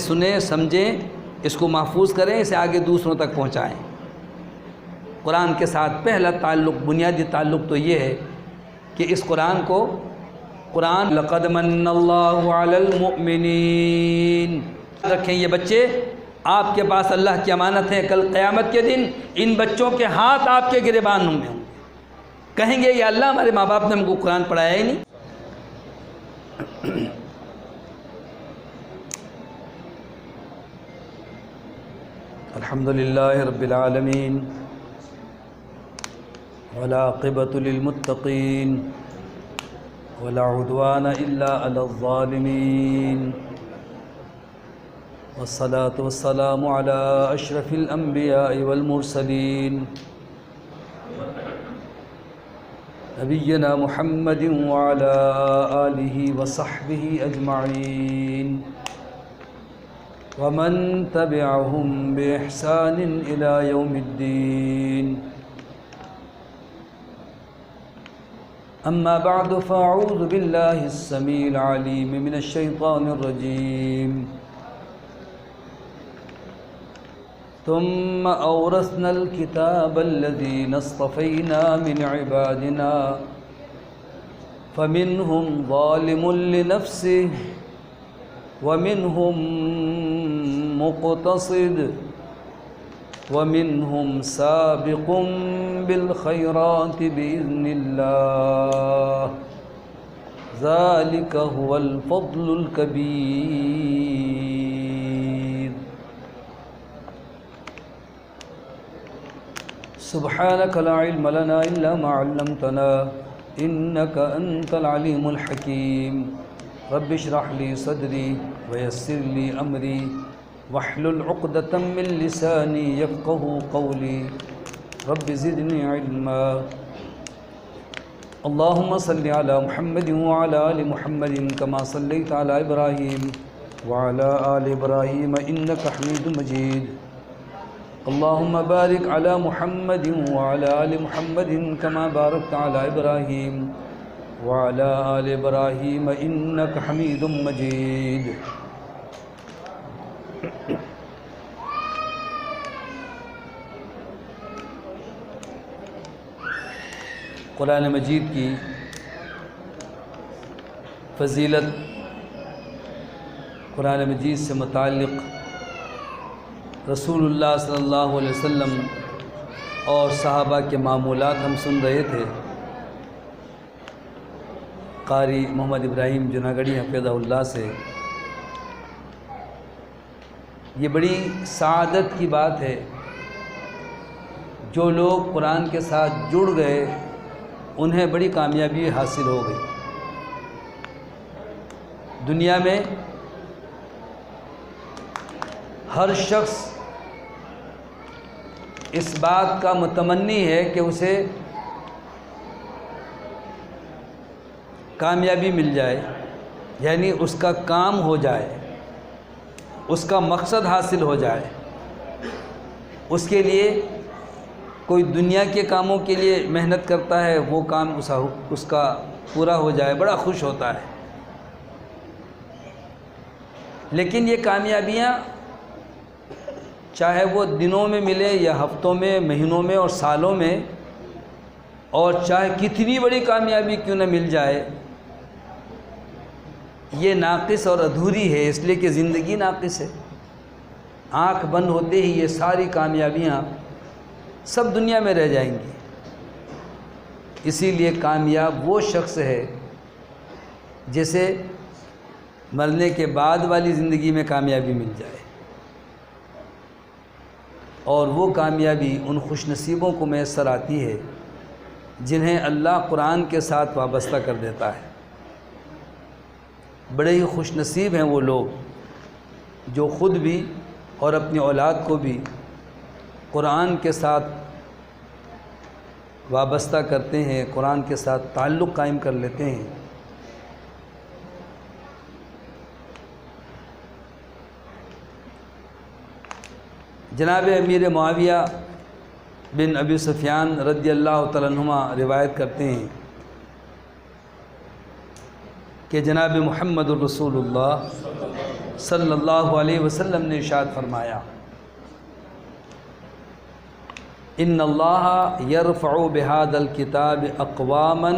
سنیں، سمجھیں، اس کو محفوظ کریں، اسے آگے دوسروں تک پہنچائیں۔ قرآن کے ساتھ پہلا تعلق، بنیادی تعلق تو یہ ہے کہ اس قرآن کو لقد من اللہ علی المؤمنین رکھیں۔ یہ بچے آپ کے پاس اللہ کی امانت ہے، کل قیامت کے دن ان بچوں کے ہاتھ آپ کے گریبان میں ہوں گے، کہیں گے یا اللہ ہمارے ماں باپ نے ہم کو قرآن پڑھایا ہی نہیں۔ الحمدللہ رب العالمین والعاقبۃ للمتقین ولا عدوان الا علی الظالمین والصلاة والسلام علی اشرف الانبیاء والمرسلین نبینا محمد وعلی آلہ وصحبہ اجمعین ومن تبعهم بإحسان إلى يوم الدين أما بعد فأعوذ بالله السميع العليم من الشيطان الرجيم ثم أورثنا الكتاب الذين اصطفينا من عبادنا فمنهم ظالم لنفسه ومنهم مقتصد ومنهم سابق بالخيرات بإذن الله ذلك هو الفضل الكبير سبحانك لا علم لنا إلا ما علمتنا إنك أنت العليم الحكيم رب اشرح لي صدري ويسر لي أمري واحلل عقدة من لساني يفقهوا قولي رب زدني علما اللهم صل على محمد وعلى آل محمد كما صليت على إبراهيم وعلى آل إبراهيم إنك حميد مجيد اللهم بارك على محمد وعلى آل محمد كما باركت على إبراهيم وعلى آل إبراهيم إنك حميد مجيد قرآن مجید کی فضیلت، قرآن مجید سے متعلق رسول اللہ صلی اللہ علیہ وسلم اور صحابہ کے معمولات ہم سن رہے تھے۔ قاری محمد ابراہیم جناگڑھی حفظہ اللہ سے۔ یہ بڑی سعادت کی بات ہے، جو لوگ قرآن کے ساتھ جڑ گئے انہیں بڑی کامیابی حاصل ہو گئی۔ دنیا میں ہر شخص اس بات کا متمنی ہے کہ اسے کامیابی مل جائے، یعنی اس کا کام ہو جائے، اس کا مقصد حاصل ہو جائے۔ اس کے لیے کوئی دنیا کے کاموں کے لیے محنت کرتا ہے، وہ کام اس کا پورا ہو جائے، بڑا خوش ہوتا ہے۔ لیکن یہ کامیابیاں چاہے وہ دنوں میں ملے یا ہفتوں میں، مہینوں میں اور سالوں میں، اور چاہے کتنی بڑی کامیابی کیوں نہ مل جائے، یہ ناقص اور ادھوری ہے، اس لیے کہ زندگی ناقص ہے۔ آنکھ بند ہوتے ہی یہ ساری کامیابیاں سب دنیا میں رہ جائیں گی۔ اسی لیے کامیاب وہ شخص ہے جسے مرنے کے بعد والی زندگی میں کامیابی مل جائے، اور وہ کامیابی ان خوش نصیبوں کو میسر آتی ہے جنہیں اللہ قرآن کے ساتھ وابستہ کر دیتا ہے۔ بڑے ہی خوش نصیب ہیں وہ لوگ جو خود بھی اور اپنی اولاد کو بھی قرآن کے ساتھ وابستہ کرتے ہیں، قرآن کے ساتھ تعلق قائم کر لیتے ہیں۔ جناب امیر معاویہ بن ابی سفیان رضی اللہ تعالیٰ عنہما روایت کرتے ہیں کہ جناب محمد الرسول اللہ صلی اللہ علیہ وسلم نے ارشاد فرمایا ان اللہ یرفع بہذا الکتاب اقواما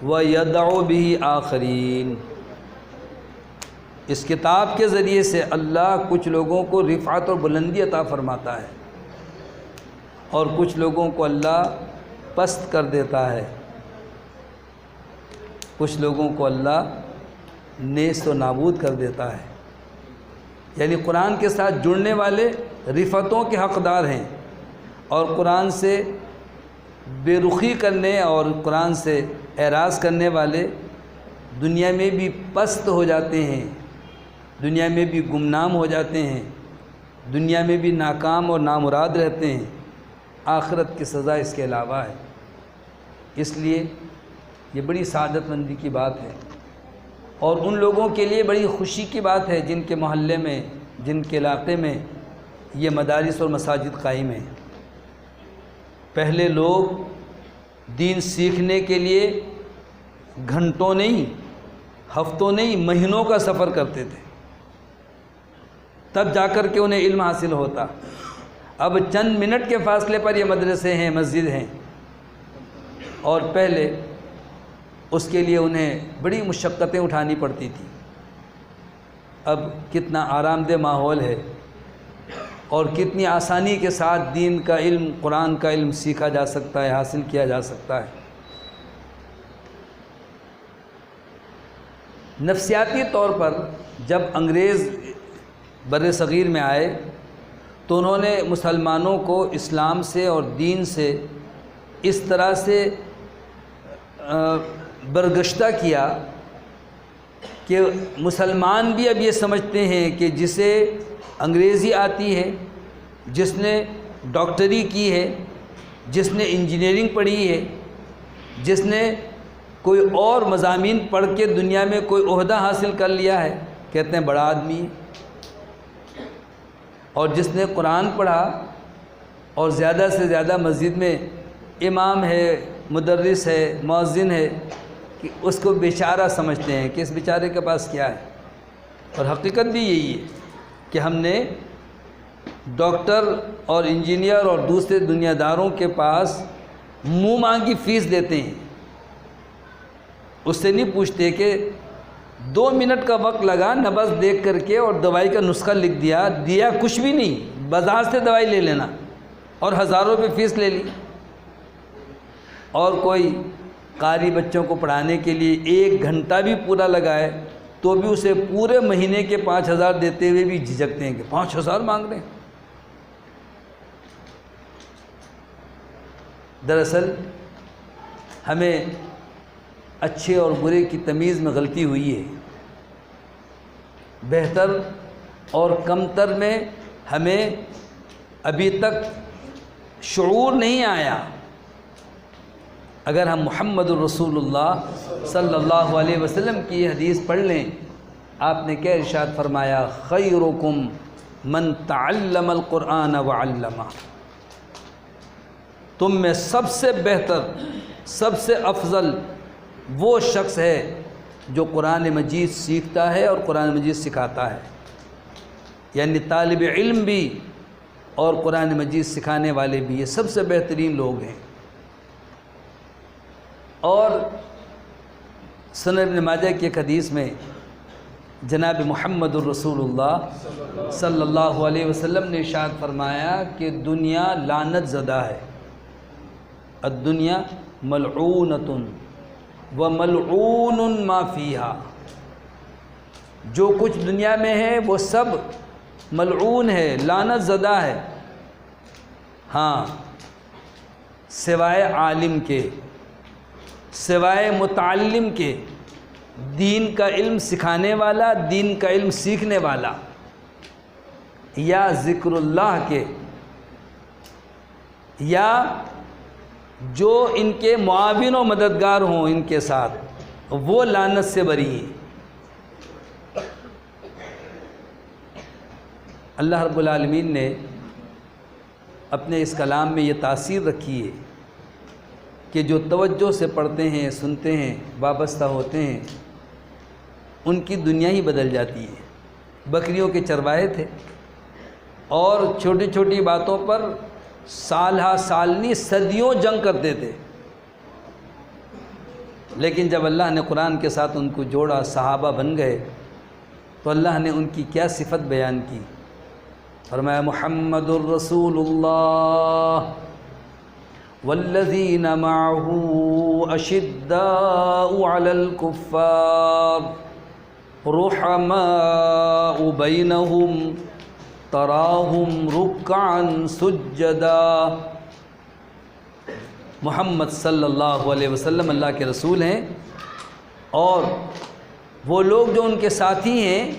ویدع بہ آخرین، اس کتاب کے ذریعے سے اللہ کچھ لوگوں کو رفعت اور بلندی عطا فرماتا ہے اور کچھ لوگوں کو اللہ پست کر دیتا ہے، کچھ لوگوں کو اللہ نیست و نابود کر دیتا ہے۔ یعنی قرآن کے ساتھ جڑنے والے رفعتوں کے حقدار ہیں، اور قرآن سے بے رخی کرنے اور قرآن سے اعراض کرنے والے دنیا میں بھی پست ہو جاتے ہیں، دنیا میں بھی گمنام ہو جاتے ہیں، دنیا میں بھی ناکام اور نامراد رہتے ہیں، آخرت کی سزا اس کے علاوہ ہے۔ اس لیے یہ بڑی سعادت مندی کی بات ہے، اور ان لوگوں کے لیے بڑی خوشی کی بات ہے جن کے محلے میں، جن کے علاقے میں یہ مدارس اور مساجد قائم ہیں۔ پہلے لوگ دین سیکھنے کے لیے گھنٹوں نہیں، ہفتوں نہیں، مہینوں کا سفر کرتے تھے، تب جا کر کے انہیں علم حاصل ہوتا۔ اب چند منٹ کے فاصلے پر یہ مدرسے ہیں، مسجد ہیں، اور پہلے اس کے لیے انہیں بڑی مشقتیں اٹھانی پڑتی تھیں۔ اب کتنا آرام دہ ماحول ہے اور کتنی آسانی کے ساتھ دین کا علم، قرآن کا علم سیکھا جا سکتا ہے، حاصل کیا جا سکتا ہے۔ نفسیاتی طور پر جب انگریز بر صغیر میں آئے تو انہوں نے مسلمانوں کو اسلام سے اور دین سے اس طرح سے برگشتہ کیا کہ مسلمان بھی اب یہ سمجھتے ہیں کہ جسے انگریزی آتی ہے، جس نے ڈاکٹری کی ہے، جس نے انجینئرنگ پڑھی ہے، جس نے کوئی اور مضامین پڑھ کے دنیا میں کوئی عہدہ حاصل کر لیا ہے، کہتے ہیں بڑا آدمی ہے، اور جس نے قرآن پڑھا اور زیادہ سے زیادہ مسجد میں امام ہے، مدرس ہے، مؤذن ہے، کہ اس کو بیچارہ سمجھتے ہیں کہ اس بیچارے کے پاس کیا ہے۔ اور حقیقت بھی یہی ہے کہ ہم نے ڈاکٹر اور انجینئر اور دوسرے دنیا داروں کے پاس منہ مانگی فیس دیتے ہیں، اس سے نہیں پوچھتے کہ 2 منٹ کا وقت لگا نبض دیکھ کر کے اور دوائی کا نسخہ لکھ دیا کچھ بھی نہیں، بازار سے دوائی لے لینا اور ہزاروں روپے فیس لے لی۔ اور کوئی قاری بچوں کو پڑھانے کے لیے 1 گھنٹہ بھی پورا لگائے تو بھی اسے پورے مہینے کے 5,000 دیتے ہوئے بھی جھجکتے ہیں کہ 5,000 مانگ رہے ہیں۔ دراصل ہمیں اچھے اور برے کی تمیز میں غلطی ہوئی ہے، بہتر اور کمتر میں ہمیں ابھی تک شعور نہیں آیا۔ اگر ہم محمد الرسول اللہ صلی اللہ علیہ وسلم کی حدیث پڑھ لیں، آپ نے کیا ارشاد فرمایا؟ خیرکم من تعلم القرآن وعلمہ، تم میں سب سے بہتر، سب سے افضل وہ شخص ہے جو قرآن مجید سیکھتا ہے اور قرآن مجید سکھاتا ہے۔ یعنی طالب علم بھی اور قرآن مجید سکھانے والے بھی، یہ سب سے بہترین لوگ ہیں۔ اور سنن ابن ماجہ کی ایک حدیث میں جناب محمد الرسول اللہ صلی اللہ علیہ وسلم نے ارشاد فرمایا کہ دنیا لعنت زدہ ہے، الدنیا ملعونۃ وملعون ما فیہا، جو کچھ دنیا میں ہے وہ سب ملعون ہے، لعنت زدہ ہے، ہاں سوائے عالم کے، سوائے متعلم کے، دین کا علم سکھانے والا، دین کا علم سیکھنے والا، یا ذکر اللہ کے، یا جو ان کے معاون و مددگار ہوں ان کے ساتھ، وہ لعنت سے بری ہیں۔ اللہ رب العالمین نے اپنے اس کلام میں یہ تاثیر رکھی ہے کہ جو توجہ سے پڑھتے ہیں، سنتے ہیں، وابستہ ہوتے ہیں، ان کی دنیا ہی بدل جاتی ہے۔ بکریوں کے چرواہے تھے اور چھوٹی چھوٹی باتوں پر سال ہا سال نہیں صدیوں جنگ کرتے تھے، لیکن جب اللہ نے قرآن کے ساتھ ان کو جوڑا، صحابہ بن گئے، تو اللہ نے ان کی کیا صفت بیان کی، فرمایا محمد الرسول اللہ والذین معہ اشداء علی الکفار رحماء بینہم تراہم رکعا سجدا۔ محمد صلی اللہ علیہ وسلم اللہ کے رسول ہیں، اور وہ لوگ جو ان کے ساتھی ہیں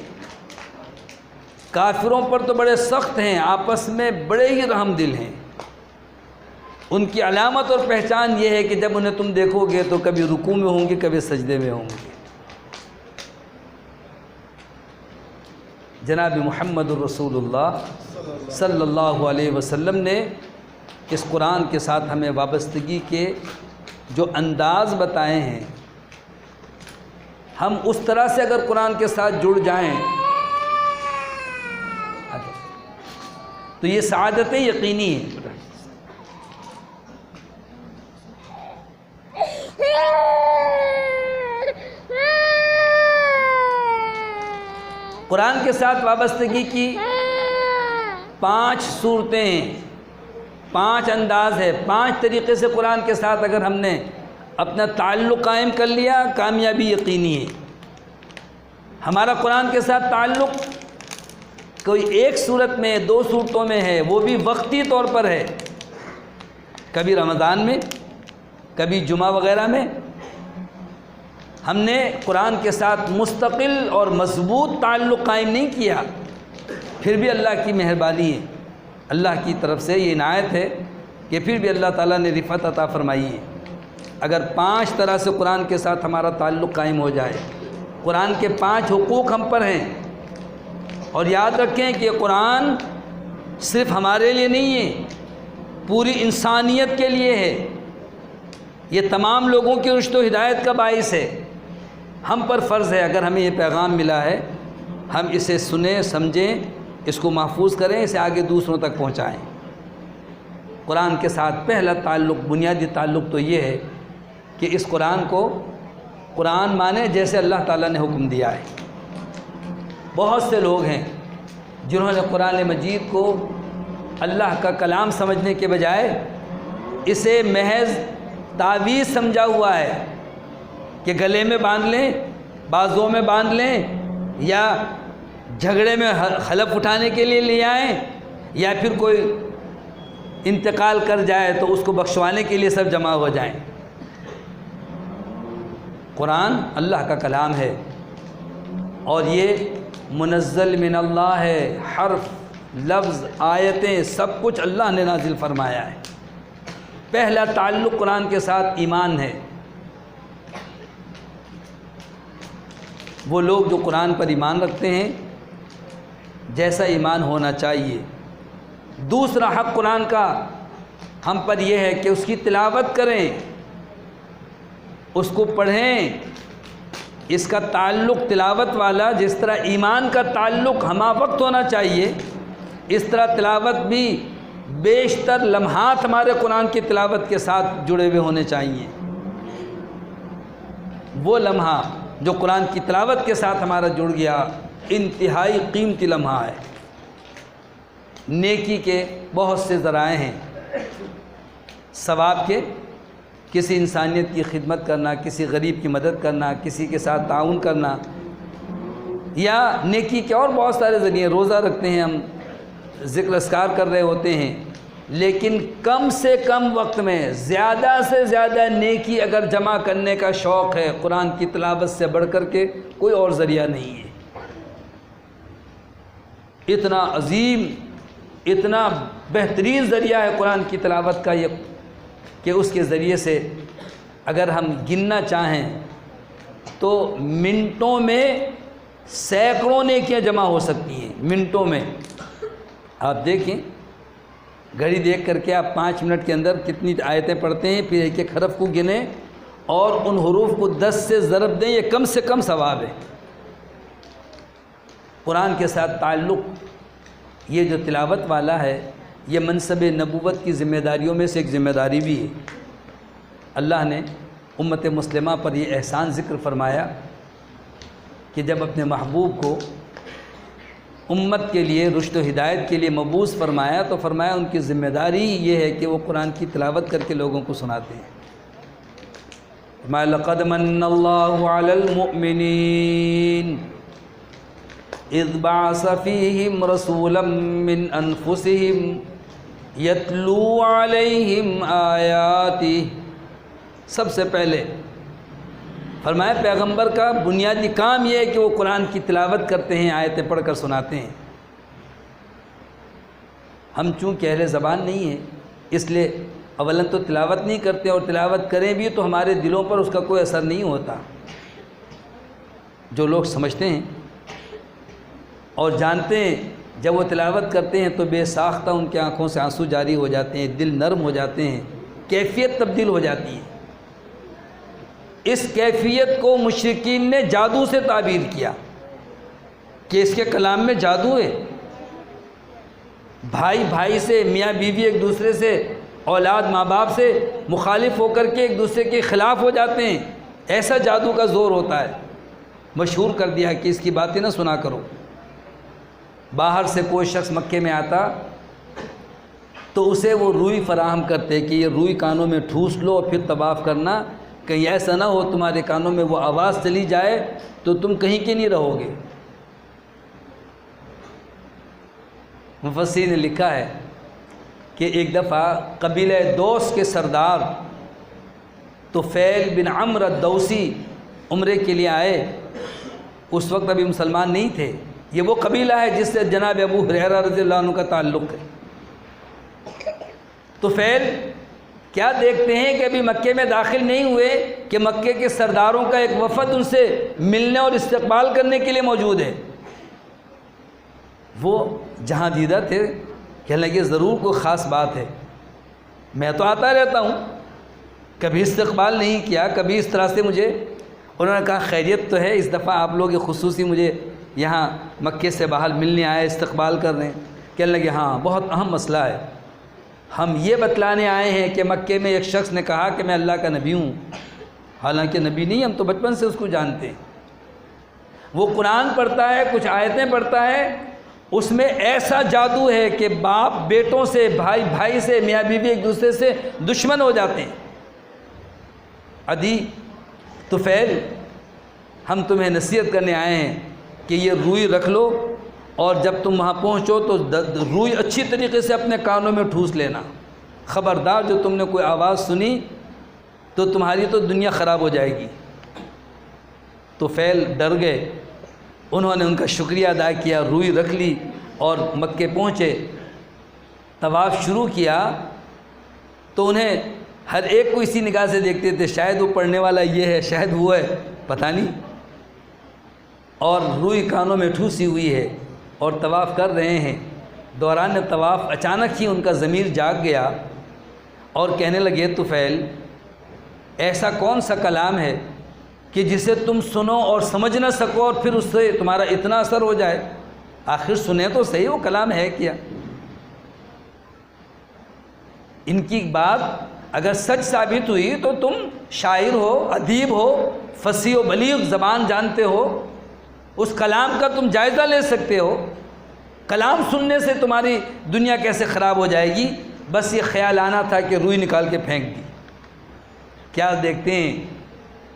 کافروں پر تو بڑے سخت ہیں، آپس میں بڑے ہی رحم دل ہیں۔ ان کی علامت اور پہچان یہ ہے کہ جب انہیں تم دیکھو گے تو کبھی رکوع میں ہوں گے، کبھی سجدے میں ہوں گے۔ جناب محمد الرسول اللہ صلی اللہ علیہ وسلم نے اس قرآن کے ساتھ ہمیں وابستگی کے جو انداز بتائے ہیں، ہم اس طرح سے اگر قرآن کے ساتھ جڑ جائیں تو یہ سعادتیں یقینی ہیں۔ قرآن کے ساتھ وابستگی کی 5 صورتیں ہیں، 5 انداز ہے، 5 طریقے سے قرآن کے ساتھ اگر ہم نے اپنا تعلق قائم کر لیا، کامیابی یقینی ہے۔ ہمارا قرآن کے ساتھ تعلق کوئی ایک صورت میں 2 صورتوں میں ہے، وہ بھی وقتی طور پر ہے، کبھی رمضان میں، کبھی جمعہ وغیرہ میں۔ ہم نے قرآن کے ساتھ مستقل اور مضبوط تعلق قائم نہیں کیا، پھر بھی اللہ کی مہربانی ہے، اللہ کی طرف سے یہ عنایت ہے کہ پھر بھی اللہ تعالیٰ نے رفعت عطا فرمائی ہے۔ اگر 5 طرح سے قرآن کے ساتھ ہمارا تعلق قائم ہو جائے، قرآن کے 5 حقوق ہم پر ہیں، اور یاد رکھیں کہ قرآن صرف ہمارے لیے نہیں ہے، پوری انسانیت کے لیے ہے، یہ تمام لوگوں کی رشد و ہدایت کا باعث ہے۔ ہم پر فرض ہے، اگر ہمیں یہ پیغام ملا ہے، ہم اسے سنیں، سمجھیں، اس کو محفوظ کریں، اسے آگے دوسروں تک پہنچائیں۔ قرآن کے ساتھ پہلا تعلق، بنیادی تعلق تو یہ ہے کہ اس قرآن کو قرآن مانے جیسے اللہ تعالیٰ نے حکم دیا ہے۔ بہت سے لوگ ہیں جنہوں نے قرآن مجید کو اللہ کا کلام سمجھنے کے بجائے اسے محض تعویذ سمجھا ہوا ہے کہ گلے میں باندھ لیں، بازوں میں باندھ لیں، یا جھگڑے میں حلف اٹھانے کے لیے لے آئیں، یا پھر کوئی انتقال کر جائے تو اس کو بخشوانے کے لیے سب جمع ہو جائیں۔ قرآن اللہ کا کلام ہے، اور یہ منزل من اللہ ہے، حرف، لفظ، آیتیں، سب کچھ اللہ نے نازل فرمایا ہے۔ پہلا تعلق قرآن کے ساتھ ایمان ہے۔ وہ لوگ جو قرآن پر ایمان رکھتے ہیں جیسا ایمان ہونا چاہیے۔ دوسرا حق قرآن کا ہم پر یہ ہے کہ اس کی تلاوت کریں، اس کو پڑھیں۔ اس کا تعلق تلاوت والا، جس طرح ایمان کا تعلق ہمہ وقت ہونا چاہیے، اس طرح تلاوت بھی بیشتر لمحات ہمارے قرآن کی تلاوت کے ساتھ جڑے ہوئے ہونے چاہیے۔ وہ لمحہ جو قرآن کی تلاوت کے ساتھ ہمارا جڑ گیا، انتہائی قیمتی لمحہ ہے۔ نیکی کے بہت سے ذرائع ہیں، ثواب کے، کسی انسانیت کی خدمت کرنا، کسی غریب کی مدد کرنا، کسی کے ساتھ تعاون کرنا، یا نیکی کے اور بہت سارے ذریعے۔ روزہ رکھتے ہیں ہم، ذکر اذکار کر رہے ہوتے ہیں، لیکن کم سے کم وقت میں زیادہ سے زیادہ نیکی اگر جمع کرنے کا شوق ہے، قرآن کی تلاوت سے بڑھ کر کے کوئی اور ذریعہ نہیں ہے۔ اتنا عظیم، اتنا بہترین ذریعہ ہے قرآن کی تلاوت کا یہ، کہ اس کے ذریعے سے اگر ہم گننا چاہیں تو منٹوں میں سینکڑوں نیکیاں جمع ہو سکتی ہیں، منٹوں میں۔ آپ دیکھیں، گھڑی دیکھ کر کے آپ 5 منٹ کے اندر کتنی آیتیں پڑھتے ہیں، پھر ایک ایک حرف کو گنیں اور ان حروف کو 10 سے ضرب دیں، یہ کم سے کم ثواب ہے۔ قرآن کے ساتھ تعلق یہ جو تلاوت والا ہے، یہ منصب نبوت کی ذمہ داریوں میں سے ایک ذمہ داری بھی ہے۔ اللہ نے امت مسلمہ پر یہ احسان ذکر فرمایا کہ جب اپنے محبوب کو امت کے لیے رشد و ہدایت کے لیے مبعوث فرمایا تو فرمایا ان کی ذمہ داری یہ ہے کہ وہ قرآن کی تلاوت کر کے لوگوں کو سناتے ہیں۔ فرمایا لقد من اللہ علی المؤمنین اذ بعث فیہم رسولا من انفسہم یتلو علیہم آیاتہ۔ سب سے پہلے فرمایا پیغمبر کا بنیادی کام یہ ہے کہ وہ قرآن کی تلاوت کرتے ہیں، آیتیں پڑھ کر سناتے ہیں۔ ہم چونکہ اہل زبان نہیں ہیں اس لیے اولاً تو تلاوت نہیں کرتے، اور تلاوت کریں بھی تو ہمارے دلوں پر اس کا کوئی اثر نہیں ہوتا۔ جو لوگ سمجھتے ہیں اور جانتے ہیں جب وہ تلاوت کرتے ہیں تو بے ساختہ ان کی آنکھوں سے آنسو جاری ہو جاتے ہیں، دل نرم ہو جاتے ہیں، کیفیت تبدیل ہو جاتی ہے۔ اس کیفیت کو مشرکین نے جادو سے تعبیر کیا کہ اس کے کلام میں جادو ہے۔ بھائی بھائی سے، میاں بیوی ایک دوسرے سے، اولاد ماں باپ سے مخالف ہو کر کے ایک دوسرے کے خلاف ہو جاتے ہیں، ایسا جادو کا زور ہوتا ہے۔ مشہور کر دیا کہ اس کی باتیں نہ سنا کرو۔ باہر سے کوئی شخص مکے میں آتا تو اسے وہ روئی فراہم کرتے کہ یہ روئی کانوں میں ٹھوس لو اور پھر طواف کرنا، کہیں ایسا نہ ہو تمہارے کانوں میں وہ آواز چلی جائے تو تم کہیں کے نہیں رہو گے۔ مفسرین نے لکھا ہے کہ ایک دفعہ قبیلہ دوس کے سردار طفیل بن عمرو الدوسی عمرے کے لیے آئے۔ اس وقت ابھی مسلمان نہیں تھے۔ یہ وہ قبیلہ ہے جس سے جناب ابو ہریرہ رضی اللہ عنہ کا تعلق ہے۔ طفیل کیا دیکھتے ہیں کہ ابھی مکے میں داخل نہیں ہوئے کہ مکے کے سرداروں کا ایک وفد ان سے ملنے اور استقبال کرنے کے لیے موجود ہے۔ وہ جہاں دیدہ تھے کہنے لگے ضرور کوئی خاص بات ہے، میں تو آتا رہتا ہوں، کبھی استقبال نہیں کیا، کبھی اس طرح سے مجھے۔ انہوں نے کہا خیریت تو ہے، اس دفعہ آپ لوگ خصوصی مجھے یہاں مکے سے باہر ملنے آئے، استقبال کر رہے ہیں۔ کہنے لگے ہاں بہت اہم مسئلہ ہے، ہم یہ بتلانے آئے ہیں کہ مکے میں ایک شخص نے کہا کہ میں اللہ کا نبی ہوں، حالانکہ نبی نہیں، ہم تو بچپن سے اس کو جانتے ہیں۔ وہ قرآن پڑھتا ہے، کچھ آیتیں پڑھتا ہے، اس میں ایسا جادو ہے کہ باپ بیٹوں سے، بھائی بھائی سے، میاں بیوی ایک دوسرے سے دشمن ہو جاتے ہیں۔ عدی طفیل ہم تمہیں نصیحت کرنے آئے ہیں کہ یہ روئی رکھ لو، اور جب تم وہاں پہنچو تو روئی اچھی طریقے سے اپنے کانوں میں ٹھوس لینا، خبردار جو تم نے کوئی آواز سنی تو تمہاری تو دنیا خراب ہو جائے گی۔ تو طفیل ڈر گئے، انہوں نے ان کا شکریہ ادا کیا، روئی رکھ لی اور مکے پہنچے، طواف شروع کیا تو انہیں ہر ایک کو اسی نگاہ سے دیکھتے تھے، شاید وہ پڑھنے والا یہ ہے، شاید وہ ہے، پتہ نہیں، اور روئی کانوں میں ٹھوسی ہوئی ہے اور طواف کر رہے ہیں۔ دوران طواف اچانک ہی ان کا ضمیر جاگ گیا اور کہنے لگے طفیل ایسا کون سا کلام ہے کہ جسے تم سنو اور سمجھ نہ سکو اور پھر اس سے تمہارا اتنا اثر ہو جائے؟ آخر سنیں تو صحیح وہ کلام ہے کیا؟ ان کی بات اگر سچ ثابت ہوئی تو تم شاعر ہو، ادیب ہو، فصیح و بلیغ زبان جانتے ہو، اس کلام کا تم جائزہ لے سکتے ہو۔ کلام سننے سے تمہاری دنیا کیسے خراب ہو جائے گی؟ بس یہ خیال آنا تھا کہ روئی نکال کے پھینک دی۔ کیا دیکھتے ہیں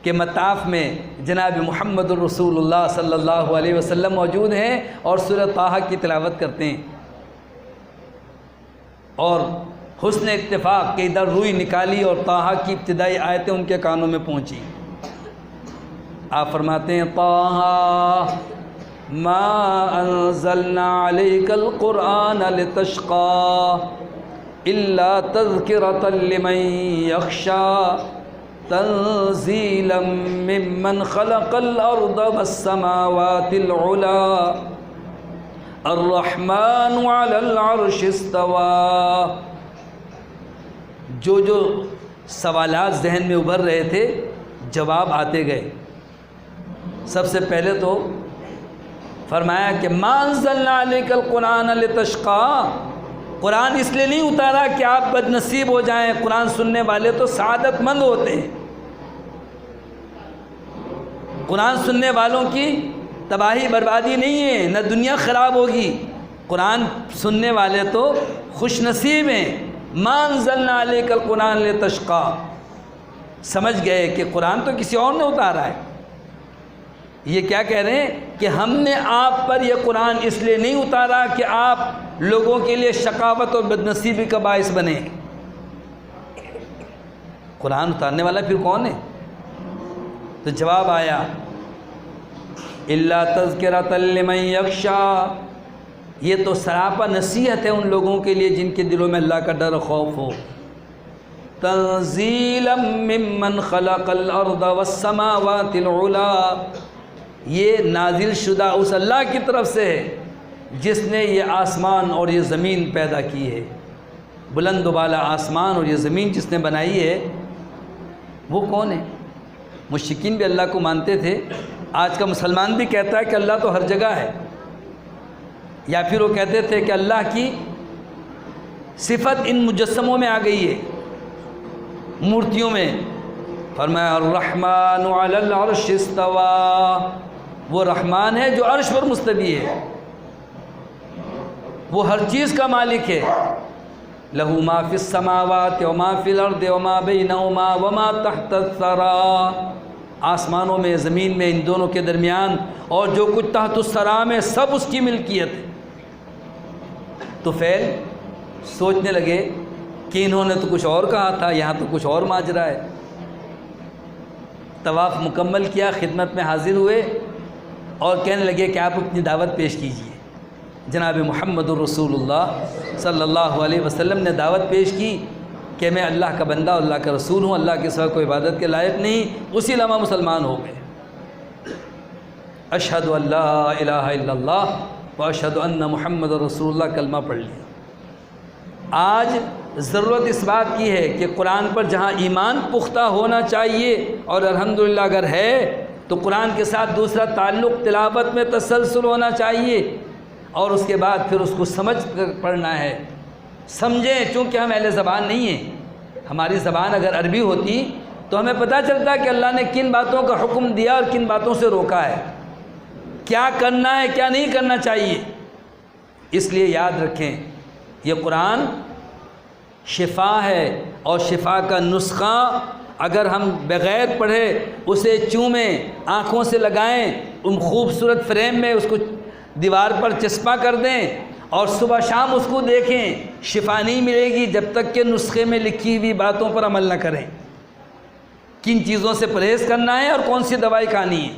کہ مطاف میں جناب محمد الرسول اللہ صلی اللہ علیہ وسلم موجود ہیں اور سورہ طٰہٰ کی تلاوت کرتے ہیں، اور حسن اتفاق کہ ادھر روئی نکالی اور طٰہٰ کی ابتدائی آیتیں ان کے کانوں میں پہنچی۔ آپ فرماتے ہیں طٰہٰ ما انزلنا علیک القرآن لتشقى الا تذکرۃ لمن یخشى تنزیلا ممن خلق الارض والسماوات العلی الرحمن علی العرش استوى۔ جو سوالات ذہن میں ابھر رہے تھے، جواب آتے گئے۔ سب سے پہلے تو فرمایا کہ ما انزلنا علیک القرآن لتشقی، قرآن اس لیے نہیں اتارا کہ آپ بد نصیب ہو جائیں، قرآن سننے والے تو سعادت مند ہوتے ہیں، قرآن سننے والوں کی تباہی بربادی نہیں ہے، نہ دنیا خراب ہوگی، قرآن سننے والے تو خوش نصیب ہیں۔ ما انزلنا علیک القرآن لتشقی، سمجھ گئے کہ قرآن تو کسی اور نے اتارا ہے۔ یہ کیا کہہ رہے ہیں کہ ہم نے آپ پر یہ قرآن اس لیے نہیں اتارا کہ آپ لوگوں کے لیے شقاوت اور بدنصیبی کا باعث بنے۔ قرآن اتارنے والا پھر کون ہے؟ تو جواب آیا الا تذکرۃ لمن یخشی، یہ تو سراپا نصیحت ہے ان لوگوں کے لیے جن کے دلوں میں اللہ کا ڈر و خوف ہو۔ تنزیلا ممن خلق الارض والسماوات العلی، یہ نازل شدہ اس اللہ کی طرف سے ہے جس نے یہ آسمان اور یہ زمین پیدا کی ہے۔ بلند و بالا آسمان اور یہ زمین جس نے بنائی ہے وہ کون ہے؟ مشرکین بھی اللہ کو مانتے تھے، آج کا مسلمان بھی کہتا ہے کہ اللہ تو ہر جگہ ہے، یا پھر وہ کہتے تھے کہ اللہ کی صفت ان مجسموں میں آ گئی ہے، مورتیوں میں۔ فرمایا الرحمن علی العرش استوی، وہ رحمان ہے جو عرش پر مستوی ہے، وہ ہر چیز کا مالک ہے۔ لہ ما فی السماوات وما فی الارض وما بینہما وما تحت الثری، آسمانوں میں، زمین میں، ان دونوں کے درمیان اور جو کچھ تحت الثری میں سب اس کی ملکیت ہے۔ تو فعل سوچنے لگے کہ انہوں نے تو کچھ اور کہا تھا، یہاں تو کچھ اور ماجرا ہے۔ طواف مکمل کیا، خدمت میں حاضر ہوئے اور کہنے لگے کہ آپ اپنی دعوت پیش کیجئے۔ جناب محمد الرسول اللہ صلی اللہ علیہ وسلم نے دعوت پیش کی کہ میں اللہ کا بندہ اور اللہ کا رسول ہوں، اللہ کے سوا کوئی عبادت کے لائق نہیں۔ اسی لمحہ مسلمان ہو گئے۔ اشہد ان لا الہ الا اللہ واشہد ان محمد رسول اللہ، کلمہ پڑھ لیا۔ آج ضرورت اس بات کی ہے کہ قرآن پر جہاں ایمان پختہ ہونا چاہیے، اور الحمدللہ اگر ہے تو قرآن کے ساتھ دوسرا تعلق تلاوت میں تسلسل ہونا چاہیے، اور اس کے بعد پھر اس کو سمجھ کر پڑھنا ہے۔ سمجھیں، چونکہ ہم اہل زبان نہیں ہیں، ہماری زبان اگر عربی ہوتی تو ہمیں پتہ چلتا کہ اللہ نے کن باتوں کا حکم دیا اور کن باتوں سے روکا ہے، کیا کرنا ہے کیا نہیں کرنا چاہیے۔ اس لیے یاد رکھیں یہ قرآن شفا ہے، اور شفا کا نسخہ اگر ہم بغیر پڑھے اسے چومیں، آنکھوں سے لگائیں، ان خوبصورت فریم میں اس کو دیوار پر چسپاں کر دیں اور صبح شام اس کو دیکھیں، شفا نہیں ملے گی جب تک کہ نسخے میں لکھی ہوئی باتوں پر عمل نہ کریں، کن چیزوں سے پرہیز کرنا ہے اور کون سی دوائی کھانی ہے۔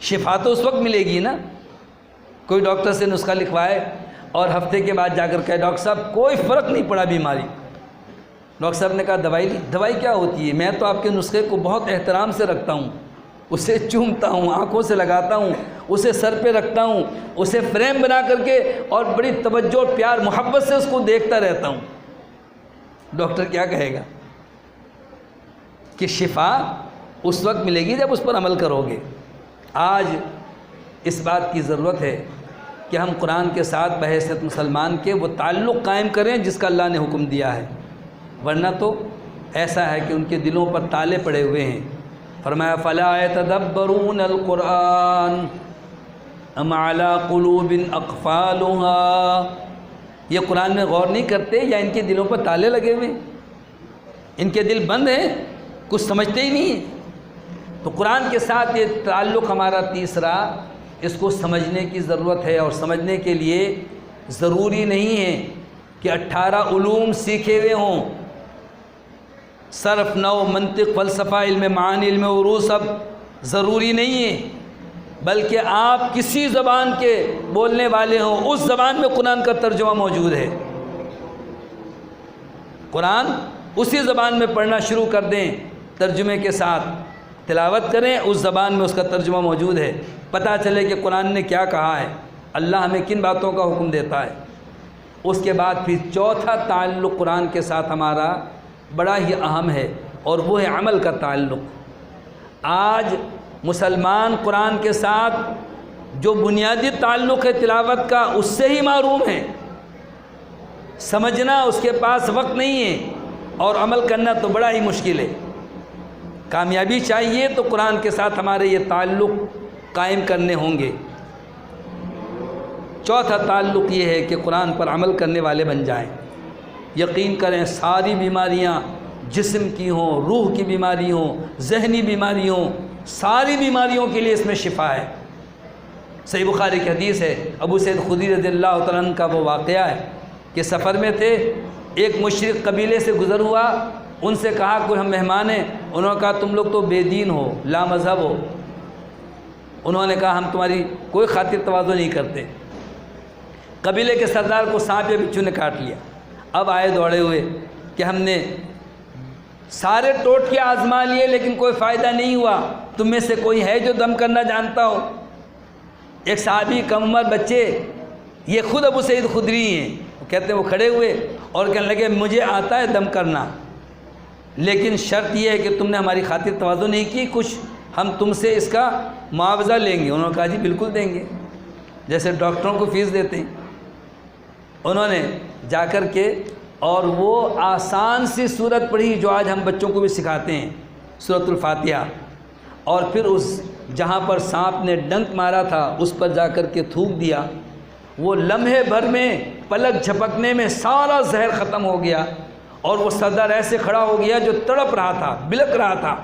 شفا تو اس وقت ملے گی نا، کوئی ڈاکٹر سے نسخہ لکھوائے اور ہفتے کے بعد جا کر کہے ڈاکٹر صاحب کوئی فرق نہیں پڑا بیماری۔ ڈاکٹر صاحب نے کہا دوائی لی؟ دوائی کیا ہوتی ہے؟ میں تو آپ کے نسخے کو بہت احترام سے رکھتا ہوں، اسے چومتا ہوں، آنکھوں سے لگاتا ہوں، اسے سر پہ رکھتا ہوں، اسے فریم بنا کر کے اور بڑی توجہ اور پیار محبت سے اس کو دیکھتا رہتا ہوں۔ ڈاکٹر کیا کہے گا کہ شفا اس وقت ملے گی جب اس پر عمل کرو گے۔ آج اس بات کی ضرورت ہے کہ ہم قرآن کے ساتھ بحیثیت مسلمان کے وہ تعلق قائم کریں جس کا اللہ نے حکم دیا ہے، ورنہ تو ایسا ہے کہ ان کے دلوں پر تالے پڑے ہوئے ہیں۔ فرمایا فلا يتدبرون القرآن ام على قلوب اقفالها، یہ قرآن میں غور نہیں کرتے یا ان کے دلوں پر تالے لگے ہوئے، ان کے دل بند ہیں، کچھ سمجھتے ہی نہیں ہیں۔ تو قرآن کے ساتھ یہ تعلق ہمارا تیسرا، اس کو سمجھنے کی ضرورت ہے، اور سمجھنے کے لیے ضروری نہیں ہے کہ 18 علوم سیکھے ہوئے ہوں، صرف، نحو، منطق، فلسفہ، علم معانی، علم عروض، سب ضروری نہیں ہے، بلکہ آپ کسی زبان کے بولنے والے ہوں، اس زبان میں قرآن کا ترجمہ موجود ہے۔ قرآن اسی زبان میں پڑھنا شروع کر دیں، ترجمے کے ساتھ تلاوت کریں، اس زبان میں اس کا ترجمہ موجود ہے، پتہ چلے کہ قرآن نے کیا کہا ہے، اللہ ہمیں کن باتوں کا حکم دیتا ہے۔ اس کے بعد پھر چوتھا تعلق قرآن کے ساتھ ہمارا بڑا ہی اہم ہے، اور وہ ہے عمل کا تعلق۔ آج مسلمان قرآن کے ساتھ جو بنیادی تعلق ہے تلاوت کا اس سے ہی محروم ہے، سمجھنا اس کے پاس وقت نہیں ہے، اور عمل کرنا تو بڑا ہی مشکل ہے۔ کامیابی چاہیے تو قرآن کے ساتھ ہمارے یہ تعلق قائم کرنے ہوں گے۔ چوتھا تعلق یہ ہے کہ قرآن پر عمل کرنے والے بن جائیں۔ یقین کریں ساری بیماریاں جسم کی ہوں، روح کی بیماری ہوں، ذہنی بیماری ہوں، ساری بیماریوں کے لیے اس میں شفا ہے۔ صحیح بخاری کی حدیث ہے، ابو سعید خدری رضی اللہ تعالیٰ عنہ کا وہ واقعہ ہے کہ سفر میں تھے، ایک مشرک قبیلے سے گزر ہوا، ان سے کہا کوئی ہم مہمان ہیں، انہوں نے کہا تم لوگ تو بے دین ہو، لا مذہب ہو۔ انہوں نے کہا ہم تمہاری کوئی خاطر تواضع نہیں کرتے۔ قبیلے کے سردار کو سانپ یا بچھو نے کاٹ لیا۔ اب آئے دوڑے ہوئے کہ ہم نے سارے ٹوٹکے آزما لیے لیکن کوئی فائدہ نہیں ہوا، تم میں سے کوئی ہے جو دم کرنا جانتا ہو؟ ایک صحابی کم عمر بچے، یہ خود ابو سعید خدری ہیں، کہتے ہیں وہ کھڑے ہوئے اور کہنے لگے مجھے آتا ہے دم کرنا، لیکن شرط یہ ہے کہ تم نے ہماری خاطر تواضع نہیں کی، کچھ ہم تم سے اس کا معاوضہ لیں گے۔ انہوں نے کہا جی بالکل دیں گے، جیسے ڈاکٹروں کو فیس دیتے ہیں۔ انہوں نے جا کر کے اور وہ آسان سی صورت پڑھی جو آج ہم بچوں کو بھی سکھاتے ہیں، سورۃ الفاتحہ، اور پھر اس جہاں پر سانپ نے ڈنک مارا تھا اس پر جا کر کے تھوک دیا۔ وہ لمحے بھر میں پلک جھپکنے میں سارا زہر ختم ہو گیا، اور وہ سردار ایسے کھڑا ہو گیا جو تڑپ رہا تھا، بلک رہا تھا،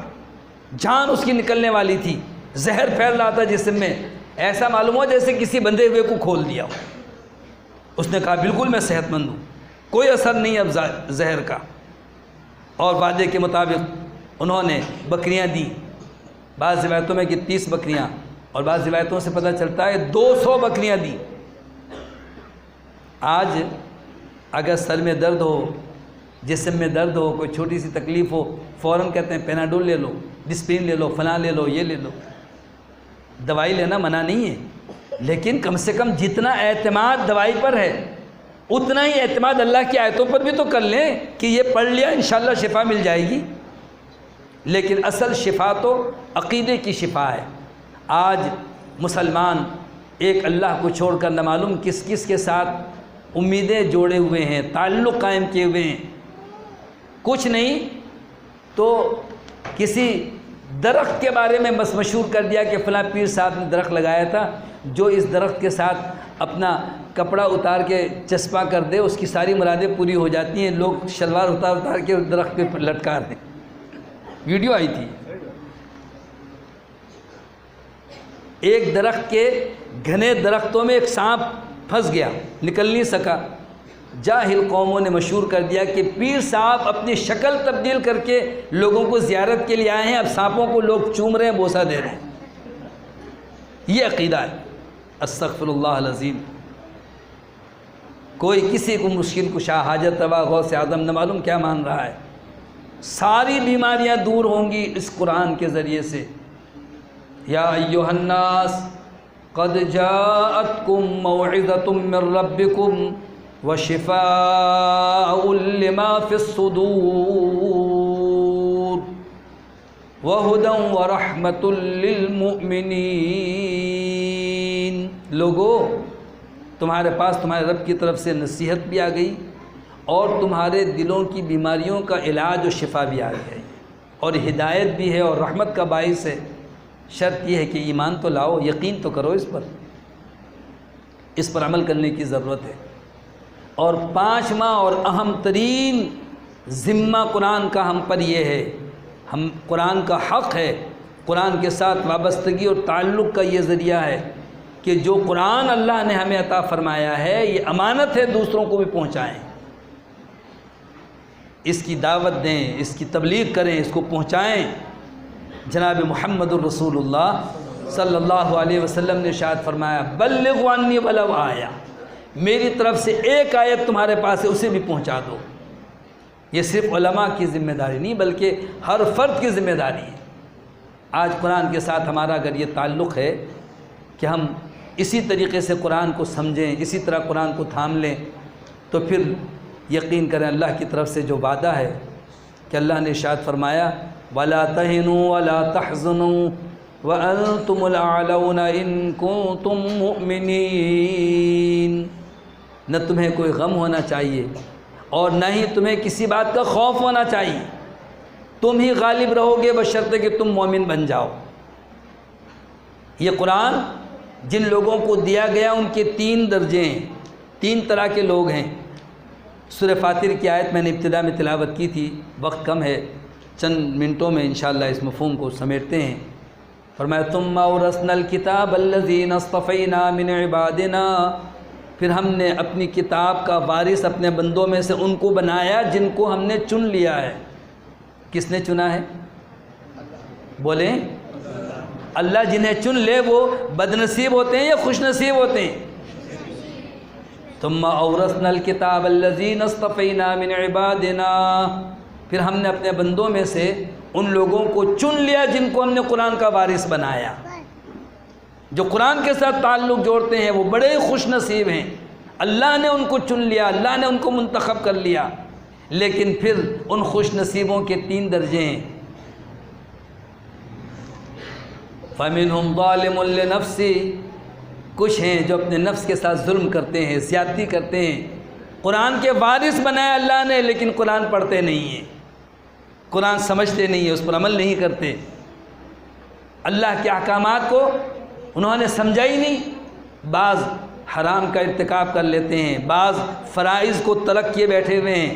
جان اس کی نکلنے والی تھی، زہر پھیل رہا تھا جسم میں، ایسا معلوم ہو جیسے کسی بندھے ہوئے کو کھول دیا ہو۔ اس نے کہا بالکل میں صحت مند ہوں، کوئی اثر نہیں اب زہر کا، اور وعدے کے مطابق انہوں نے بکریاں دیں، بعض روایتوں میں کہ 30 بکریاں، اور بعض روایتوں سے پتہ چلتا ہے 200 بکریاں دیں۔ آج اگر سر میں درد ہو، جسم میں درد ہو، کوئی چھوٹی سی تکلیف ہو، فوراً کہتے ہیں پیناڈول لے لو، ڈسپرین لے لو، فلاں لے لو، یہ لے لو۔ دوائی لینا منع نہیں ہے، لیکن کم سے کم جتنا اعتماد دوائی پر ہے اتنا ہی اعتماد اللہ کی آیتوں پر بھی تو کر لیں کہ یہ پڑھ لیا انشاءاللہ شفا مل جائے گی۔ لیکن اصل شفا تو عقیدے کی شفا ہے۔ آج مسلمان ایک اللہ کو چھوڑ کر نہ معلوم کس کس کے ساتھ امیدیں جوڑے ہوئے ہیں، تعلق قائم کیے ہوئے ہیں۔ کچھ نہیں تو کسی درخت کے بارے میں بس مشہور کر دیا کہ فلاں پیر صاحب نے درخت لگایا تھا، جو اس درخت کے ساتھ اپنا کپڑا اتار کے چسپاں کر دے اس کی ساری مرادیں پوری ہو جاتی ہیں۔ لوگ شلوار اتار کے اس درخت پہ لٹکا دیں۔ ویڈیو آئی تھی، ایک درخت کے گھنے درختوں میں ایک سانپ پھنس گیا، نکل نہیں سکا۔ جاہل قوموں نے مشہور کر دیا کہ پیر صاحب اپنی شکل تبدیل کر کے لوگوں کو زیارت کے لیے آئے ہیں، اب سانپوں کو لوگ چوم رہے ہیں، بوسہ دے رہے ہیں۔ یہ عقیدہ ہے۔ استغفر اللہ العظیم۔ کوئی کسی کو مشکل کشا، حاجت روا، غوث اعظم نہ معلوم کیا مان رہا ہے۔ ساری بیماریاں دور ہوں گی اس قرآن کے ذریعے سے۔ یا ایھا الناس قد جاءتکم موعظۃ من ربکم وشفاء لما فی الصدور وہدی ورحمۃ للمؤمنین۔ لوگو تمہارے پاس تمہارے رب کی طرف سے نصیحت بھی آ گئی اور تمہارے دلوں کی بیماریوں کا علاج و شفا بھی آ گئی، اور ہدایت بھی ہے اور رحمت کا باعث ہے۔ شرط یہ ہے کہ ایمان تو لاؤ، یقین تو کرو اس پر عمل کرنے کی ضرورت ہے۔ اور پانچواں اور اہم ترین ذمہ قرآن کا ہم پر یہ ہے، ہم قرآن کا حق ہے، قرآن کے ساتھ وابستگی اور تعلق کا یہ ذریعہ ہے کہ جو قرآن اللہ نے ہمیں عطا فرمایا ہے یہ امانت ہے، دوسروں کو بھی پہنچائیں، اس کی دعوت دیں، اس کی تبلیغ کریں، اس کو پہنچائیں۔ جناب محمد الرسول اللہ صلی اللہ علیہ وسلم نے ارشاد فرمایا بلغوا عنی ولو آیہ، میری طرف سے ایک آیت تمہارے پاس ہے اسے بھی پہنچا دو۔ یہ صرف علماء کی ذمہ داری نہیں بلکہ ہر فرد کی ذمہ داری ہے۔ آج قرآن کے ساتھ ہمارا اگر یہ تعلق ہے کہ ہم اسی طریقے سے قرآن کو سمجھیں، اسی طرح قرآن کو تھام لیں، تو پھر یقین کریں اللہ کی طرف سے جو وعدہ ہے کہ اللہ نے ارشاد فرمایا وَلَا تَهِنُوا وَلَا تَحْزَنُوا وَأَنْتُمُ الْأَعْلَوْنَ إِن كُنتُم مُؤْمِنِينَ۔ نہ تمہیں کوئی غم ہونا چاہیے اور نہ ہی تمہیں کسی بات کا خوف ہونا چاہیے، تم ہی غالب رہو گے بشرطے کہ تم مومن بن جاؤ۔ یہ قرآن جن لوگوں کو دیا گیا ان کے 3 درجے ہیں، 3 طرح کے لوگ ہیں۔ سورہ فاطر کی آیت میں نے ابتدا میں تلاوت کی تھی، وقت کم ہے، چند منٹوں میں انشاءاللہ اس مفہوم کو سمیٹتے ہیں۔ فرمایا ثم اورثنا الکتاب الذین اصطفینا من عبادنا، پھر ہم نے اپنی کتاب کا وارث اپنے بندوں میں سے ان کو بنایا جن کو ہم نے چن لیا ہے۔ کس نے چنا ہے؟ بولیں اللہ جنہیں چن لے وہ بدنصیب ہوتے ہیں یا خوش نصیب ہوتے ہیں؟ ثم اورثنا الکتاب الذین اصطفینا من عبادنا، پھر ہم نے اپنے بندوں میں سے ان لوگوں کو چن لیا جن کو ہم نے قرآن کا وارث بنایا۔ جو قرآن کے ساتھ تعلق جوڑتے ہیں وہ بڑے خوش نصیب ہیں، اللہ نے ان کو چن لیا، اللہ نے ان کو منتخب کر لیا۔ لیکن پھر ان خوش نصیبوں کے 3 درجے ہیں۔ فَمِنْهُمْ ظَالِمٌ لِنَفْسِهِ، کچھ ہیں جو اپنے نفس کے ساتھ ظلم کرتے ہیں، زیادتی کرتے ہیں۔ قرآن کے وارث بنایا اللہ نے لیکن قرآن پڑھتے نہیں ہیں، قرآن سمجھتے نہیں ہیں، اس پر عمل نہیں کرتے، اللہ کے احکامات کو انہوں نے سمجھا ہی نہیں۔ بعض حرام کا ارتکاب کر لیتے ہیں، بعض فرائض کو ترک کیے بیٹھے ہوئے ہیں،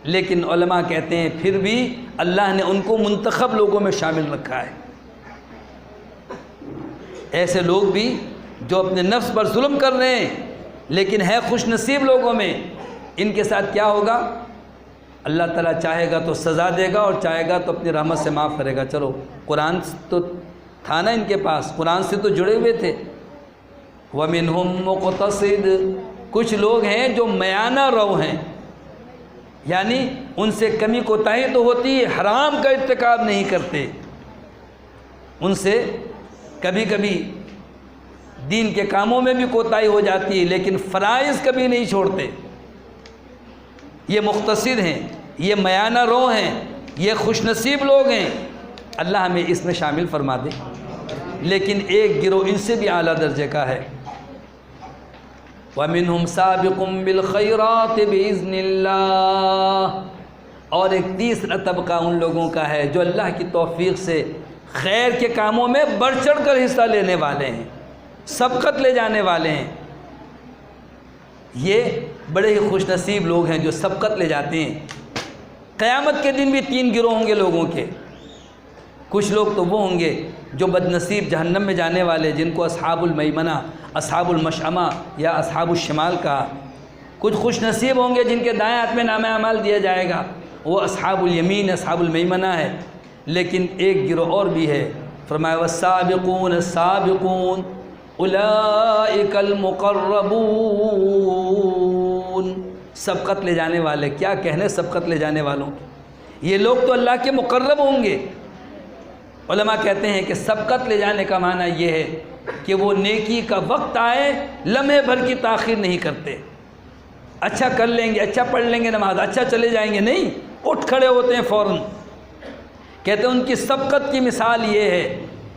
لیکن علماء کہتے ہیں پھر بھی اللہ نے ان کو منتخب لوگوں میں شامل رکھا ہے۔ ایسے لوگ بھی جو اپنے نفس پر ظلم کر رہے ہیں لیکن ہے خوش نصیب لوگوں میں، ان کے ساتھ کیا ہوگا؟ اللہ تعالیٰ چاہے گا تو سزا دے گا اور چاہے گا تو اپنی رحمت سے معاف کرے گا۔ چلو قرآن تو تھا نا ان کے پاس، قرآن سے تو جڑے ہوئے تھے۔ وَمِنْهُمْ مُقْتَصِدٌ، کچھ لوگ ہیں جو میانہ رو ہیں، یعنی ان سے کمی کوتاہی تو ہوتی ہے، حرام کا ارتکاب نہیں کرتے، ان سے کبھی کبھی دین کے کاموں میں بھی کوتاہی ہو جاتی ہے لیکن فرائض کبھی نہیں چھوڑتے۔ یہ مختصر ہیں، یہ میانہ رو ہیں، یہ خوش نصیب لوگ ہیں، اللہ ہمیں اس میں شامل فرما دے۔ لیکن ایک گروہ ان سے بھی اعلیٰ درجے کا ہے، وَمِنْهُمْ سَابِقٌ بِالْخَيْرَاتِ بِإِذْنِ اللَّهِ، اور ایک تیسرا طبقہ ان لوگوں کا ہے جو اللہ کی توفیق سے خیر کے کاموں میں بڑھ چڑھ کر حصہ لینے والے ہیں، سبقت لے جانے والے ہیں۔ یہ بڑے ہی خوش نصیب لوگ ہیں جو سبقت لے جاتے ہیں۔ قیامت کے دن بھی 3 گروہ ہوں گے لوگوں کے۔ کچھ لوگ تو وہ ہوں گے جو بدنصیب جہنم میں جانے والے، جن کو اصحاب المیمنہ، اصحاب المشأمہ یا اصحاب الشمال کا۔ کچھ خوش نصیب ہوں گے جن کے دائیں ہاتھ میں نامہ اعمال دیا جائے گا، وہ اصحاب الیمین، اصحاب المیمنہ ہے۔ لیکن ایک گروہ اور بھی ہے، فرمایا والسابقون السابقون اولئک المقربون، سبقت لے جانے والے۔ کیا کہنے سبقت لے جانے والوں، یہ لوگ تو اللہ کے مقرب ہوں گے۔ علماء کہتے ہیں کہ سبقت لے جانے کا معنی یہ ہے کہ وہ نیکی کا وقت آئے لمحے بھر کی تاخیر نہیں کرتے، اچھا کر لیں گے، اچھا پڑھ لیں گے نماز، اچھا چلے جائیں گے، نہیں، اٹھ کھڑے ہوتے ہیں فوراً۔ کہتے ہیں ان کی سبقت کی مثال یہ ہے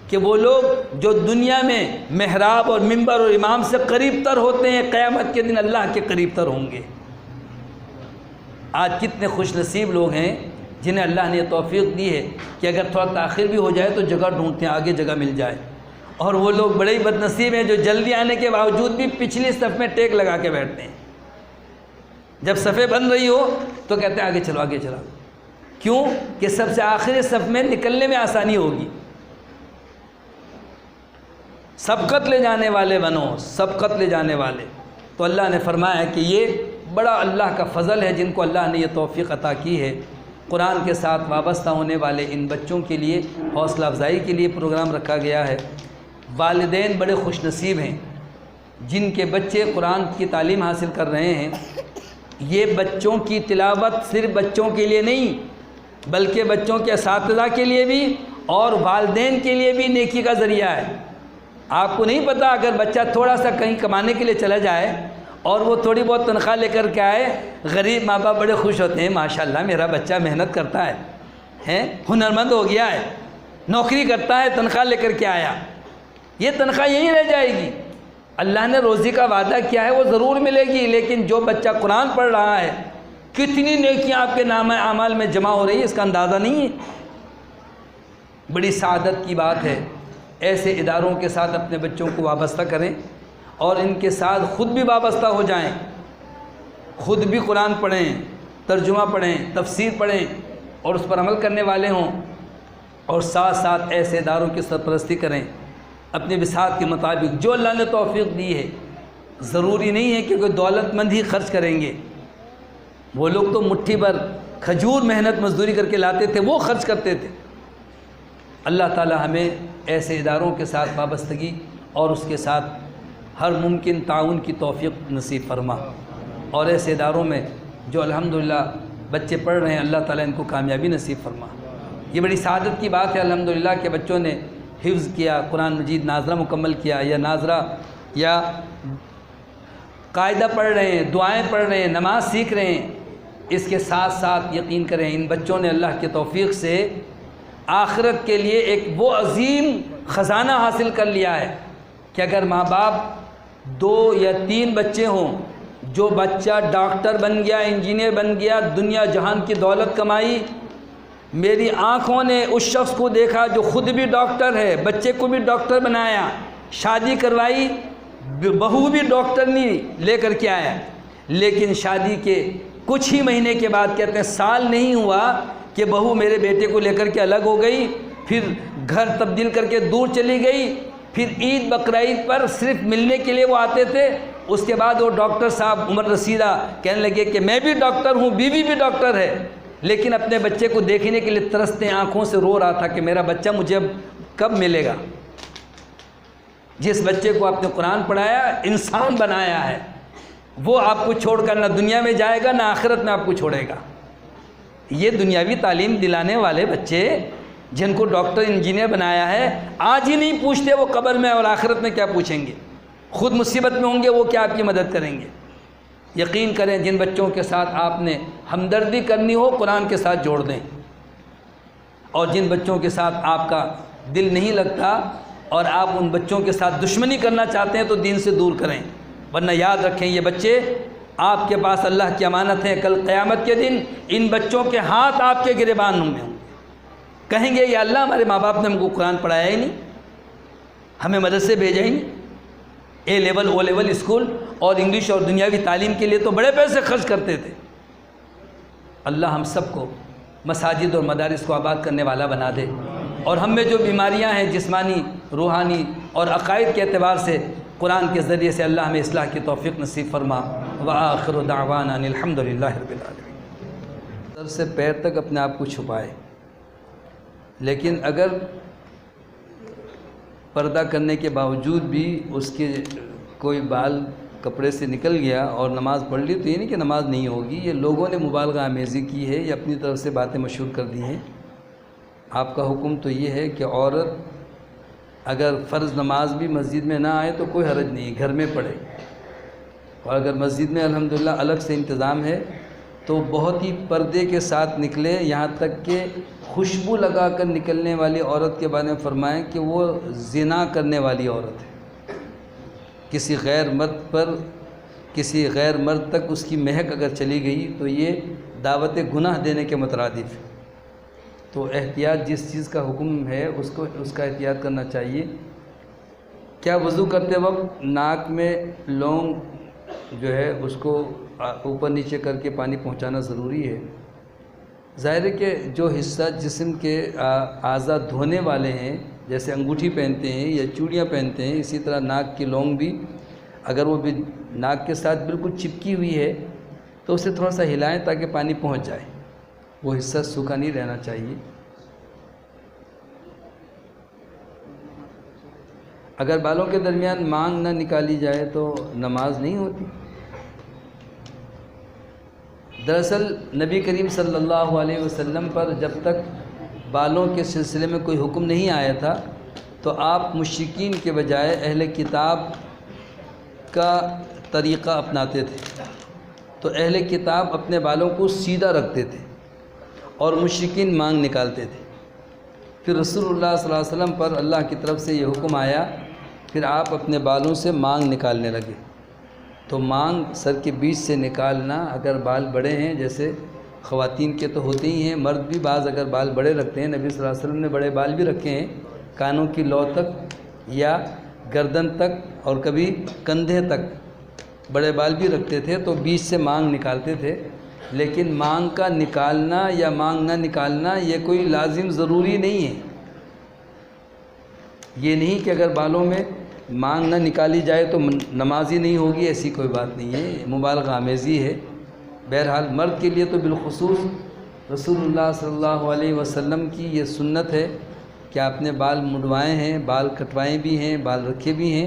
کہ وہ لوگ جو دنیا میں محراب اور منبر اور امام سے قریب تر ہوتے ہیں، قیامت کے دن اللہ کے قریب تر ہوں گے۔ آج کتنے خوش نصیب لوگ ہیں جنہیں اللہ نے یہ توفیق دی ہے کہ اگر تھوڑا تاخیر بھی ہو جائے تو جگہ ڈھونڈتے ہیں، آگے جگہ مل جائے، اور وہ لوگ بڑے ہی بدنصیب ہیں جو جلدی آنے کے باوجود بھی پچھلی صف میں ٹیک لگا کے بیٹھتے ہیں۔ جب صفیں بن رہی ہو تو کہتے ہیں آگے چلو آگے چلو، کیوں کہ سب سے آخری صف میں نکلنے میں آسانی ہوگی۔ سبقت لے جانے والے بنو، سبقت لے جانے والے۔ تو اللہ نے فرمایا کہ یہ بڑا اللہ کا فضل ہے جن کو اللہ نے یہ توفیق عطا کی ہے۔ قرآن کے ساتھ وابستہ ہونے والے ان بچوں کے لیے حوصلہ افزائی کے لیے پروگرام رکھا گیا ہے۔ والدین بڑے خوش نصیب ہیں جن کے بچے قرآن کی تعلیم حاصل کر رہے ہیں۔ یہ بچوں کی تلاوت صرف بچوں کے لیے نہیں بلکہ بچوں کے اساتذہ کے لیے بھی اور والدین کے لیے بھی نیکی کا ذریعہ ہے۔ آپ کو نہیں پتہ، اگر بچہ تھوڑا سا کہیں کمانے کے لیے چلا جائے اور وہ تھوڑی بہت تنخواہ لے کر کے آئے، غریب ماں باپ بڑے خوش ہوتے ہیں، ماشاءاللہ میرا بچہ محنت کرتا ہے، ہنرمند ہو گیا ہے، نوکری کرتا ہے تنخواہ لے کر کے آیا، یہ تنخواہ یہیں رہ جائے گی۔ اللہ نے روزی کا وعدہ کیا ہے وہ ضرور ملے گی، لیکن جو بچہ قرآن پڑھ رہا ہے کتنی نیکیاں آپ کے نامہ اعمال میں جمع ہو رہی ہے اس کا اندازہ نہیں ہے۔ بڑی سعادت کی بات ہے۔ ایسے اداروں کے ساتھ اپنے بچوں کو وابستہ کریں اور ان کے ساتھ خود بھی وابستہ ہو جائیں، خود بھی قرآن پڑھیں، ترجمہ پڑھیں، تفسیر پڑھیں اور اس پر عمل کرنے والے ہوں، اور ساتھ ساتھ ایسے اداروں کی سرپرستی کریں اپنے بساط کے مطابق جو اللہ نے توفیق دی ہے۔ ضروری نہیں ہے کہ کوئی دولت مند ہی خرچ کریں گے، وہ لوگ تو مٹھی بھر کھجور محنت مزدوری کر کے لاتے تھے، وہ خرچ کرتے تھے۔ اللہ تعالی ہمیں ایسے اداروں کے ساتھ وابستگی اور اس کے ساتھ ہر ممکن تعاون کی توفیق نصیب فرما، اور ایسے اداروں میں جو الحمدللہ بچے پڑھ رہے ہیں اللہ تعالیٰ ان کو کامیابی نصیب فرما۔ یہ بڑی سعادت کی بات ہے الحمدللہ کہ بچوں نے حفظ کیا، قرآن مجید ناظرہ مکمل کیا، یا ناظرہ یا قاعدہ پڑھ رہے ہیں، دعائیں پڑھ رہے ہیں، نماز سیکھ رہے ہیں۔ اس کے ساتھ ساتھ یقین کریں ان بچوں نے اللہ کے توفیق سے آخرت کے لیے ایک وہ عظیم خزانہ حاصل کر لیا ہے کہ اگر ماں باپ 2 یا 3 بچے ہوں، جو بچہ ڈاکٹر بن گیا، انجینئر بن گیا، دنیا جہان کی دولت کمائی، میری آنکھوں نے اس شخص کو دیکھا جو خود بھی ڈاکٹر ہے، بچے کو بھی ڈاکٹر بنایا، شادی کروائی، بہو بھی ڈاکٹرنی لے کر کے آیا، لیکن شادی کے کچھ ہی مہینے کے بعد کہتے ہیں سال نہیں ہوا کہ بہو میرے بیٹے کو لے کر کے الگ ہو گئی، پھر گھر تبدیل کر کے دور چلی گئی، پھر عید بقرعید پر صرف ملنے کے لیے وہ آتے تھے۔ اس کے بعد وہ ڈاکٹر صاحب عمر رسیدہ کہنے لگے کہ میں بھی ڈاکٹر ہوں، بیوی بھی ڈاکٹر ہے، لیکن اپنے بچے کو دیکھنے کے لیے ترستے آنکھوں سے رو رہا تھا کہ میرا بچہ مجھے اب کب ملے گا۔ جس بچے کو آپ نے قرآن پڑھایا، انسان بنایا ہے، وہ آپ کو چھوڑ کر نہ دنیا میں جائے گا نہ آخرت میں آپ کو چھوڑے گا۔ یہ دنیاوی تعلیم دلانے والے بچے جن کو ڈاکٹر انجینئر بنایا ہے، آج ہی نہیں پوچھتے وہ قبر میں اور آخرت میں کیا پوچھیں گے، خود مصیبت میں ہوں گے وہ کیا آپ کی مدد کریں گے۔ یقین کریں جن بچوں کے ساتھ آپ نے ہمدردی کرنی ہو قرآن کے ساتھ جوڑ دیں، اور جن بچوں کے ساتھ آپ کا دل نہیں لگتا اور آپ ان بچوں کے ساتھ دشمنی کرنا چاہتے ہیں تو دین سے دور کریں، ورنہ یاد رکھیں یہ بچے آپ کے پاس اللہ کی امانت ہیں، کل قیامت کے دن ان بچوں کے ہاتھ آپ کے گریبان ہوں گے، کہیں گے یا اللہ ہمارے ماں باپ نے ہم کو قرآن پڑھایا ہی نہیں، ہمیں مدرسے بھیجا ہی نہیں، اے لیول او لیول اسکول اور انگلش اور دنیاوی تعلیم کے لیے تو بڑے پیسے خرچ کرتے تھے۔ اللہ ہم سب کو مساجد اور مدارس کو آباد کرنے والا بنا دے، اور ہم میں جو بیماریاں ہیں جسمانی، روحانی اور عقائد کے اعتبار سے، قرآن کے ذریعے سے اللہ ہمیں اصلاح کی توفیق نصیب فرما۔ وآخر دعوانا ان الحمد للہ رب العالمین۔ سر سے پیر تک اپنے آپ کو چھپائے، لیکن اگر پردہ کرنے کے باوجود بھی اس کے کوئی بال کپڑے سے نکل گیا اور نماز پڑھ لی تو یہ نہیں کہ نماز نہیں ہوگی، یہ لوگوں نے مبالغہ آمیزی کی ہے یا اپنی طرف سے باتیں مشہور کر دی ہیں۔ آپ کا حکم تو یہ ہے کہ عورت اگر فرض نماز بھی مسجد میں نہ آئے تو کوئی حرج نہیں، گھر میں پڑھے، اور اگر مسجد میں الحمدللہ الگ سے انتظام ہے تو بہت ہی پردے کے ساتھ نکلے، یہاں تک کہ خوشبو لگا کر نکلنے والی عورت کے بارے میں فرمائیں کہ وہ زنا کرنے والی عورت ہے۔ کسی غیر مرد تک اس کی مہک اگر چلی گئی تو یہ دعوت گناہ دینے کے مترادف ہے۔ تو احتیاط، جس چیز کا حکم ہے اس کا احتیاط کرنا چاہیے۔ کیا وضو کرتے وقت ناک میں لونگ جو ہے اس کو اوپر نیچے کر کے پانی پہنچانا ضروری ہے؟ ظاہر ہے کہ جو حصہ جسم کے اعضاء دھونے والے ہیں، جیسے انگوٹھی پہنتے ہیں یا چوڑیاں پہنتے ہیں، اسی طرح ناک کی لونگ بھی اگر وہ بھی ناک کے ساتھ بالکل چپکی ہوئی ہے تو اسے تھوڑا سا ہلائیں تاکہ پانی پہنچ جائے، وہ حصہ سوکھا نہیں رہنا چاہیے۔ اگر بالوں کے درمیان مانگ نہ نکالی جائے تو نماز نہیں ہوتی۔ دراصل نبی کریم صلی اللہ علیہ وسلم پر جب تک بالوں کے سلسلے میں کوئی حکم نہیں آیا تھا تو آپ مشرکین کے بجائے اہل کتاب کا طریقہ اپناتے تھے۔ تو اہل کتاب اپنے بالوں کو سیدھا رکھتے تھے اور مشرکین مانگ نکالتے تھے۔ پھر رسول اللہ صلی اللہ علیہ وسلم پر اللہ کی طرف سے یہ حکم آیا، پھر آپ اپنے بالوں سے مانگ نکالنے لگے۔ تو مانگ سر کے بیچ سے نکالنا، اگر بال بڑے ہیں، جیسے خواتین کے تو ہوتے ہی ہیں، مرد بھی بعض اگر بال بڑے رکھتے ہیں، نبی صلی اللہ علیہ وسلم نے بڑے بال بھی رکھے ہیں، کانوں کی لو تک یا گردن تک اور کبھی کندھے تک بڑے بال بھی رکھتے تھے، تو بیچ سے مانگ نکالتے تھے۔ لیکن مانگ کا نکالنا یا مانگ نہ نکالنا یہ کوئی لازم ضروری نہیں ہے۔ یہ نہیں کہ اگر بالوں میں مانگ نہ نکالی جائے تو نماز ہی نہیں ہوگی، ایسی کوئی بات نہیں ہے، مبالغہ آمیزی ہے۔ بہرحال مرد کے لیے تو بالخصوص رسول اللہ صلی اللہ علیہ وسلم کی یہ سنت ہے کہ آپ نے بال مڈوائے ہیں، بال کٹوائے بھی ہیں، بال رکھے بھی ہیں۔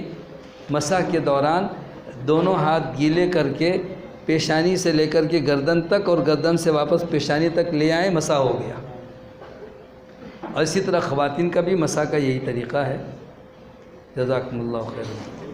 مسح کے دوران دونوں ہاتھ گیلے کر کے پیشانی سے لے کر کے گردن تک اور گردن سے واپس پیشانی تک لے آئیں، مسح ہو گیا۔ اور اسی طرح خواتین کا بھی مسح کا یہی طریقہ ہے۔ جزاکم اللہ خیر۔